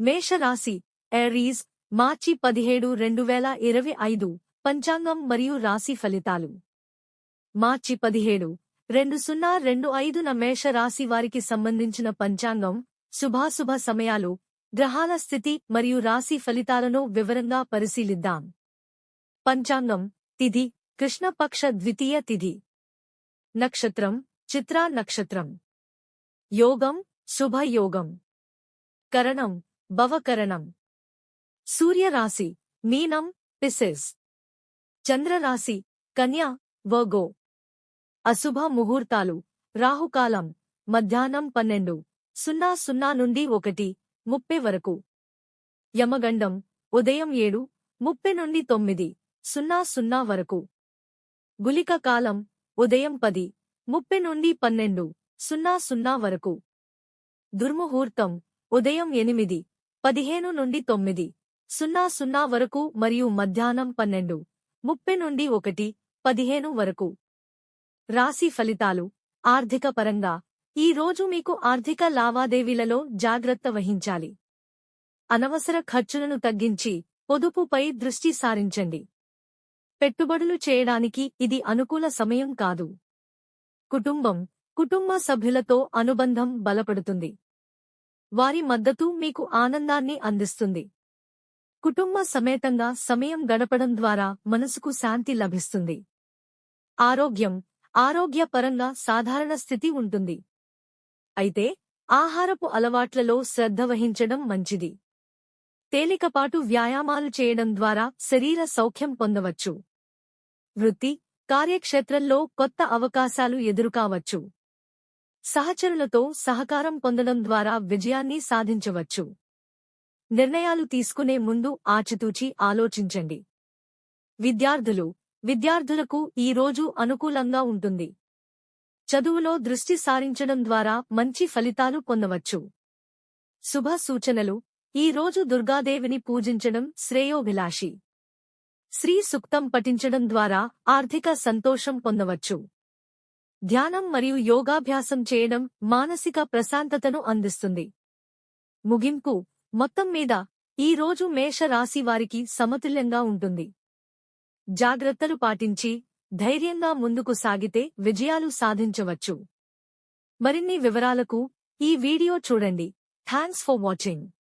మేషరాశి ఏరీస్ మార్చి 17, 2025 పంచాంగం మరియు రాశి ఫలితాలు. మార్చి 17, 2025న మేషరాశి వారికి సంబంధించిన పంచాంగం, శుభాశుభ సమయాలు, గ్రహాల స్థితి మరియు రాశి ఫలితాలను వివరంగా పరిశీలిద్దాం. పంచాంగం. తిథి కృష్ణపక్ష ద్వితీయ తిథి. నక్షత్రం చిత్రా నక్షత్రం. యోగం శుభయోగం. కరణం భవకరణం. సూర్యరాశి మీనం పిసిస్. చంద్రరాశి కన్యా వర్గో. అశుభ ముహూర్తాలు రాహుకాలం మధ్యాహ్నం 12:00 నుండి 1:30 వరకు. యమగండం ఉదయం 7:30 నుండి 9:00 వరకు. గుళిక కాలం ఉదయం 10:30 నుండి 12:00 వరకు. దుర్ముహూర్తం ఉదయం 8:15 నుండి 9:00 వరకు మరియు మధ్యాహ్నం 12:30 నుండి 1:15 వరకు. రాశి ఫలితాలు. ఆర్థిక పరంగా ఈ రోజు మీకు ఆర్థిక లావాదేవీలలో జాగ్రత్త వహించాలి. అనవసర ఖర్చులను తగ్గించి పొదుపుపై దృష్టి సారించండి. పెట్టుబడులు చేయడానికి ఇది అనుకూల సమయం కాదు. కుటుంబ సభ్యులతో అనుబంధం బలపడుతుంది. వారి మద్దతు మీకు ఆనందాన్ని అందిస్తుంది. కుటుంబ సమేతంగా సమయం గడపడం ద్వారా మనసుకు శాంతి లభిస్తుంది. ఆరోగ్యపరంగా సాధారణ స్థితి ఉంటుంది. అయితే ఆహారపు అలవాట్లలో శ్రద్ధ వహించడం మంచిది. తేలికపాటు వ్యాయామాలు చేయడం ద్వారా శరీర సౌఖ్యం పొందవచ్చు. వృత్తి కార్యక్షేత్రంలో కొత్త అవకాశాలు ఎదురుకావచ్చు. సహచరులతో సహకారం పొందడం ద్వారా విజయాన్ని సాధించవచ్చు. నిర్ణయాలు తీసుకునే ముందు ఆచితూచి ఆలోచించండి. విద్యార్థులకు ఈ రోజు అనుకూలంగా ఉంటుంది. చదువులో దృష్టి సారించడం ద్వారా మంచి ఫలితాలు పొందవచ్చు. శుభ సూచనలు. ఈ రోజు దుర్గాదేవిని పూజించడం శ్రేయోభిలాషి. శ్రీ సూక్తం పఠించడం ద్వారా ఆర్థిక సంతోషం పొందవచ్చు. ధ్యానం మరియు యోగాభ్యాసం చేయడం మానసిక ప్రశాంతతను అందిస్తుంది. ముగింపు. మొత్తం మీద ఈ రోజు మేష రాశి వారికి సమతుల్యంగా ఉంటుంది. జాగ్రత్తలు పాటించి ధైర్యంగా ముందుకు సాగితే విజయాలు సాధించవచ్చు. మరిన్ని వివరాలకు ఈ వీడియో చూడండి. Thanks for watching.